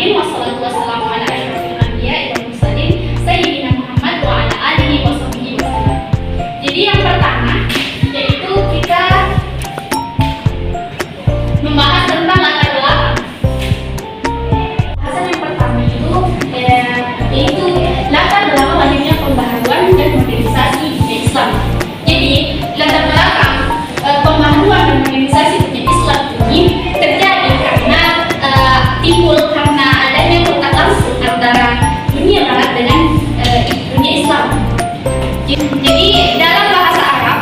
alamin wassalatu wassalamu ala asyrofil anbiya'i wal mursalin sayyidina Muhammad wa ala alihi washabihi wasallam. Jadi yang pertama yaitu kita membahas tentang latar belakang. Bahasan yang pertama itu yaitu latar belakang wajibnya pembaharuan dan modernisasi dunia Islam. Jadi latar belakang pembaharuan dan modernisasi dunia Islam ini terjadi karena timbul karena adanya kontak langsung antara dunia Barat dengan dunia Islam. Jadi dalam bahasa Arab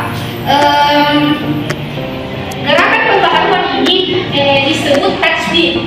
gerakan pembaharuan ini disebut tajdid.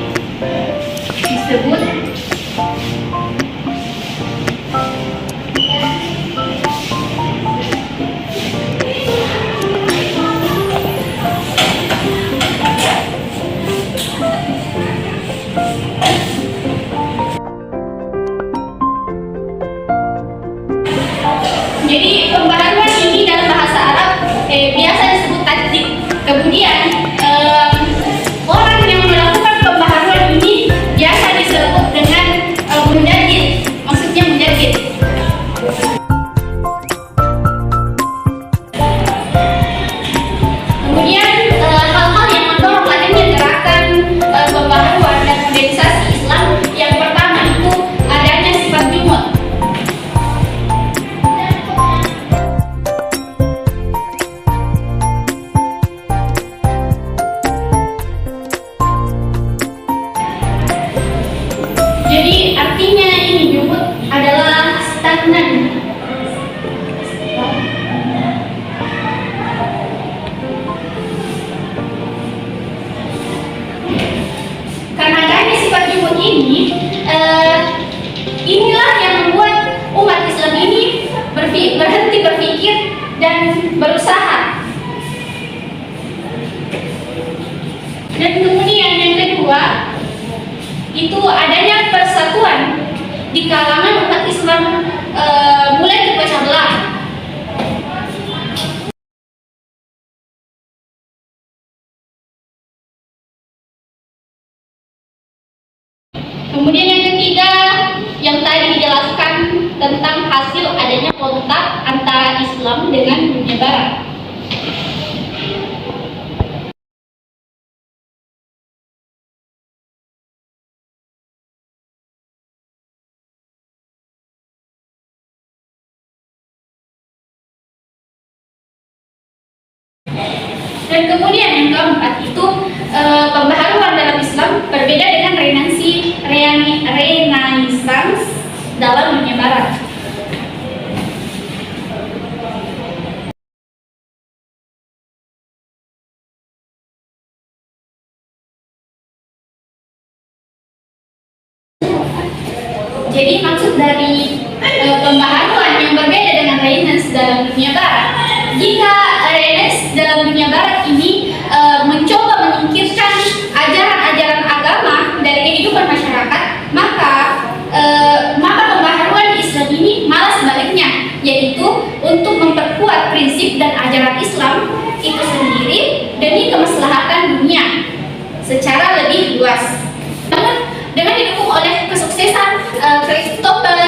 Jadi pembaharuan ini dalam bahasa Arab biasa disebut tajdid. Kemudian orang yang melakukan pembaharuan ini biasa disebut dengan mujaddid. Maksudnya mujaddid. Kemudian hal-hal yang mendorong adanya gerakan pembaharuan dan modernisasi Islam, yang pertama itu adanya sifat jumud. Jadi artinya ini jumud adalah stagnan. Karena adanya sifat jumud ini, inilah yang membuat umat Islam ini berhenti berpikir dan berusaha. Dan kemudian yang kedua itu adanya persatuan di kalangan umat Islam mulai terpecah belah. Kemudian yang ketiga yang tadi dijelaskan tentang hasil adanya kontak antara Islam dengan dunia Barat. Dan kemudian yang keempat itu pembaharuan dalam Islam berbeda dengan renaissance dalam dunia Barat. Jadi maksud dari pembaharuan yang berbeda dengan renaissance dalam dunia Barat, jika renaissance dalam dunia Barat ini mencoba menyingkirkan ajaran-ajaran agama dari kehidupan masyarakat, maka pembaharuan Islam ini malah sebaliknya, yaitu untuk memperkuat prinsip dan ajaran Islam itu sendiri demi kemaslahatan dunia secara lebih luas. Namun dengan didukung oleh kesuksesan Christopher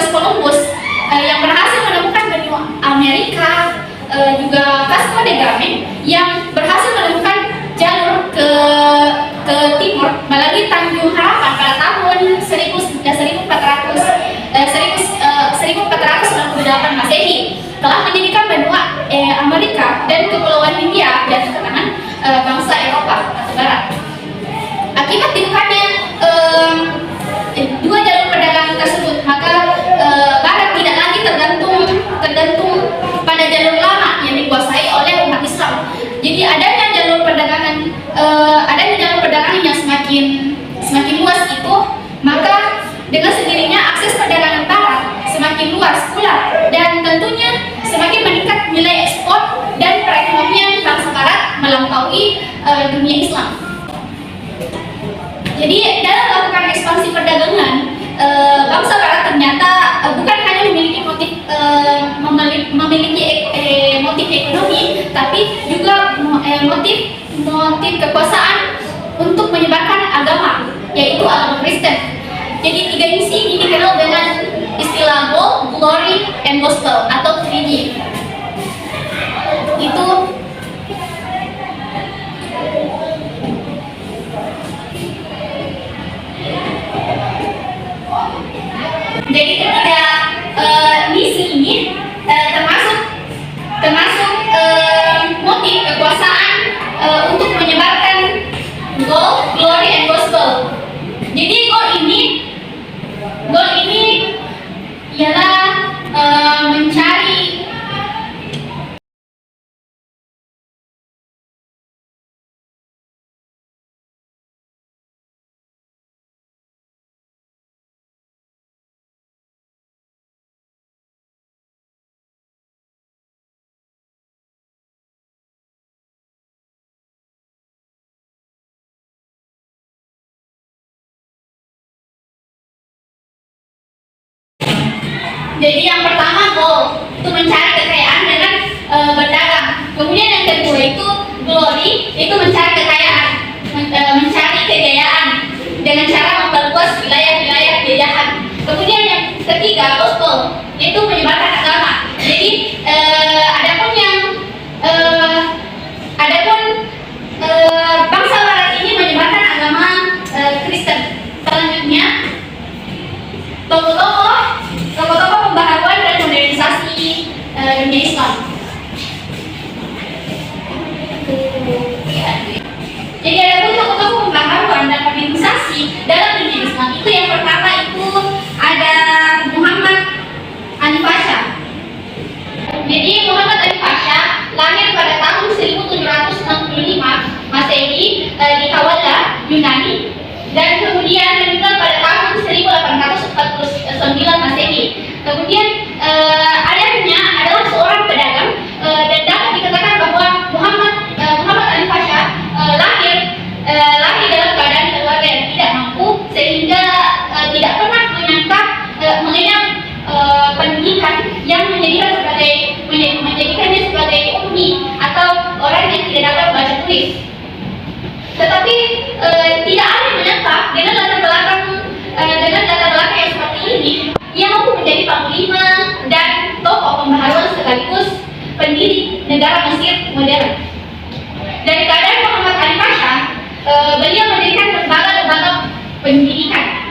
Columbus yang berhasil menemukan benua Amerika, juga Vasco da Gama yang berhasil menemukan jalur ke timur melalui Tanjung Harapan pada tahun 1498 Masehi, telah menjadikan benua Amerika dan Kepulauan Hindia dan ke tangan bangsa Eropa atau Barat. Akibat dibukanya dua jalur perdagangan tersebut, maka Barat tidak lagi tergantung pada jalur lama yang dikuasai oleh umat Islam. Jadi adanya jalur perdagangan yang semakin luas itu, maka dengan sendirinya akses perdagangan Barat semakin luas pula, dan tentunya semakin meningkat nilai ekspor dan perekonomian bangsa Barat melampaui dunia Islam. Jadi dalam melakukan ekspansi perdagangan, bangsa Barat ternyata bukan hanya memiliki motif ekonomi, tapi juga motif kekuasaan untuk menyebarkan agama, yaitu agama Kristen. Jadi tiga misi ini dikenal dengan istilah Gold, Glory, and Gospel atau 3G. Itu jadi ketiga misi ini termasuk motif kekuasaan untuk menyebarkan Gold, Glory, and Gospel. Jadi goal ini ialah mencari jadi yang pertama goal itu mencari kekayaan dengan berdagang. Kemudian yang kedua itu glory, itu mencari kekayaan, mencari kejayaan dengan cara memperluas wilayah-wilayah jajahan. Kemudian yang ketiga gospel, itu menyebarkan agama. Jadi bangsa Barat ini menyebarkan agama Kristen. Selanjutnya tokoh-tokoh pembaharuan dan modernisasi dunia Islam. Jadi ada pun tokoh-tokoh pembaharuan dan modernisasi dalam dunia Islam. Itu yang pertama itu ada Muhammad Ali Pasha. Jadi Muhammad Ali Pasha lahir pada tahun 1765 Masehi di Kawala, Yunani, dan kemudian meninggal pada tahun 1849 Masehi. Kemudian ayahnya adalah seorang pedagang dan dapat dikatakan bahwa Muhammad Ali Pasha lahir dalam keadaan keluarga yang tidak mampu sehingga tidak pernah mengenyam pendidikan yang menjadikannya sebagai ummi atau orang yang tidak dapat baca tulis. Tetapi tidak ada yang menyangka dengan latar belakang yang seperti ini, ia mampu menjadi panglima dan tokoh pembaharuan sekaligus pendiri negara Mesir modern. Dari keadaan Muhammad Ali Pasha, beliau mendirikan lembaga-lembaga pendidikan.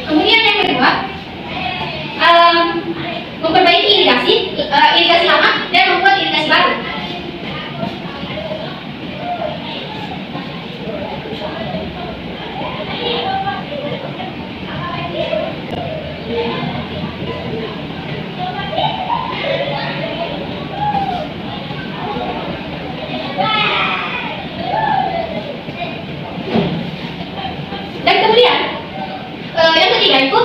Kemudian yang kedua, memperbaiki irigasi lama dan membuat irigasi baru. Dan kemudian yang ketiga itu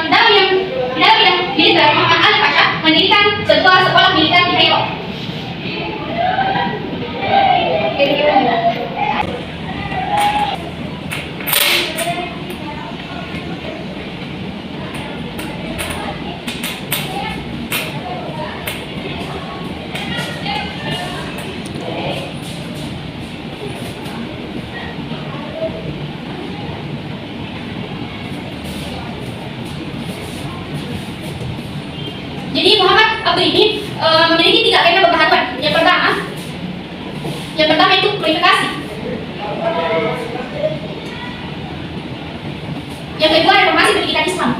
dalam yang militer, Muhammad Ali Pasha mendirikan sebuah sekolah militer di Kairo. Jadi Muhammad Abdul ini memiliki tiga agenda pembaharuan. Yang pertama itu purifikasi. Yang kedua reformasi pendidikan Islam.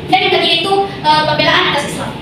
Dan yang ketiga itu pembelaan atas Islam.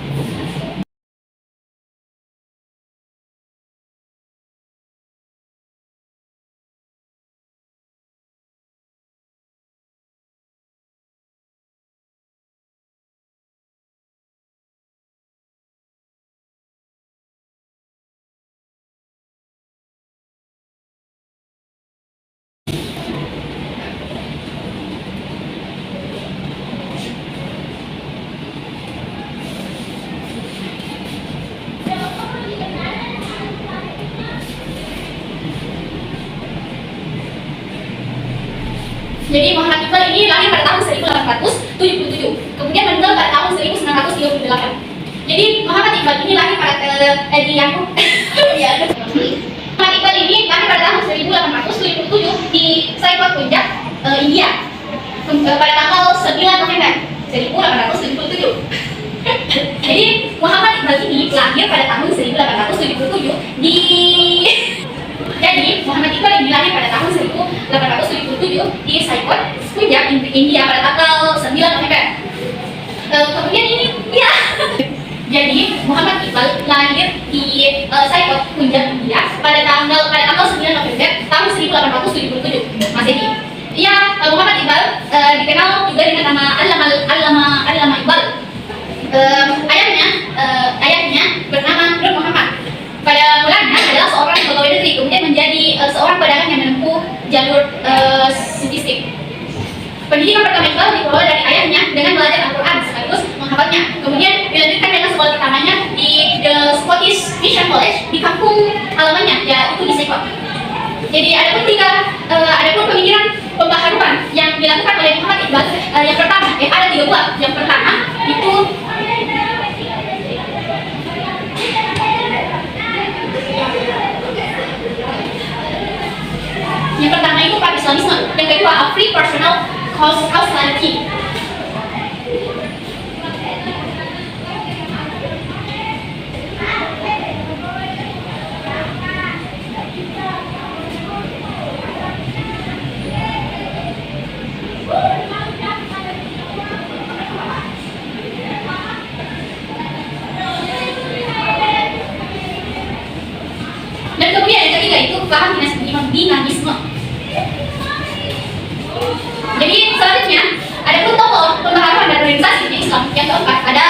Jadi Muhammad Iqbal ini lahir pada tahun 1877, kemudian meninggal pada tahun 1938. Jadi Muhammad Iqbal ini lahir pada Muhammad Iqbal ini lahir pada tahun 1877 di Saikot, Punjab, India, pada tanggal 9 November 1877. Jadi Muhammad Iqbal ini lahir pada tahun 1877 di Jadi Muhammad Iqbal ini lahir pada tahun 1877 di Saikot, Punjab, India pada tanggal 9 November. Kemudian ini ya. Jadi Muhammad Iqbal lahir di Saikot, Punjab, India pada tanggal 9 November tahun 1877 Masehi. Ya, Muhammad Iqbal dikenal juga dengan nama Allama Iqbal. Ayahnya bernama Nur Muhammad. Pada mulanya adalah seorang pegawai negeri, kemudian menjadi seorang pedagang yang menempuh jalur sufistik. Pendidikan pertama Iqbal diperoleh dari ayahnya dengan belajar Al-Quran sekaligus menghafalnya. Kemudian dilanjutkan dengan sekolah pertamanya di The Scottish Mission College di kampung halamannya, yaitu di Saikot. Jadi ada pun pemikiran pembaharuan yang dilakukan oleh Muhammad Iqbal. Yang pertama, ada 3 buah. Yang pertama itu Pak Islamisme, yang kedua a free personal causality. Dan kemudian yang ketiga itu paham dinamisme. Jadi selanjutnya ada pun tokoh pembaharuan dan organisasi di Islam. Yang keempat ada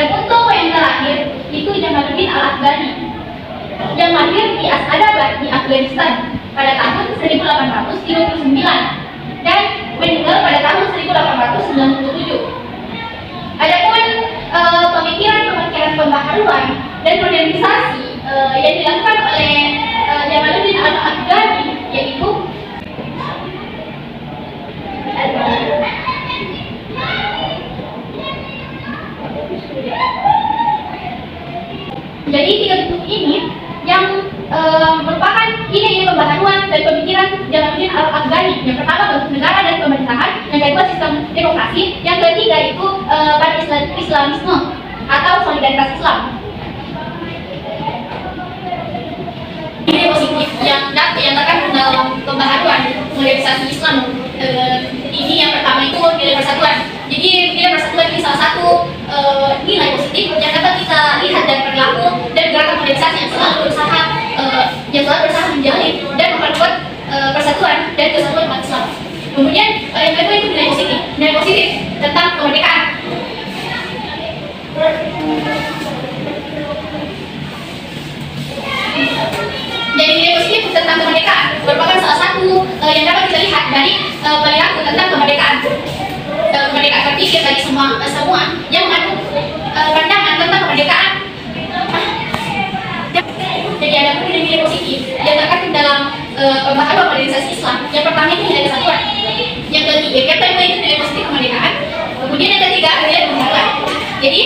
pun tokoh yang terakhir itu Jamaluddin Al-Afghani yang lahir di Asadabad di Afghanistan pada tahun 1839 dan meninggal pada tahun 1897. Adapun pemikiran pembaharuan dan modernisasi yang dilakukan oleh Jamaluddin Al-Afghani yaitu jadi 3 buku ini yang merupakan ide pembaharuan dan pemikiran Jamaluddin Al-Afghani. Yang pertama bentuk negara dan pemerintahan, yang kedua sistem demokrasi, yang ketiga itu Islamisme atau solidaritas Islam. Ide positif yang terkandung dalam pembaharuan modernisasi Islam ini yang pertama itu nilai persatuan. Jadi nilai persatuan ini salah satu nilai positif yang dapat kita lihat dan berlaku dan gerakan modernisasi yang selalu berusaha menjalin dan memperkuat persatuan dan kesatuan umat Islam. Kemudian yang kedua itu nilai positif tentang kemerdekaan. Jadi nilai positif tentang kemerdekaan merupakan salah satu yang dapat kita lihat dari perilaku tentang kemerdekaan. Kemerdekaan berpikir bagi semua yang mengandung pandangan tentang kemerdekaan. Jadi ada nilai positif yang terkandung dalam pembaharuan modernisasi Islam. Yang pertama itu nilai kesatuan. Yang kedua itu nilai positif kemerdekaan. Kemudian yang ketiga nilai pembaharuan. Jadi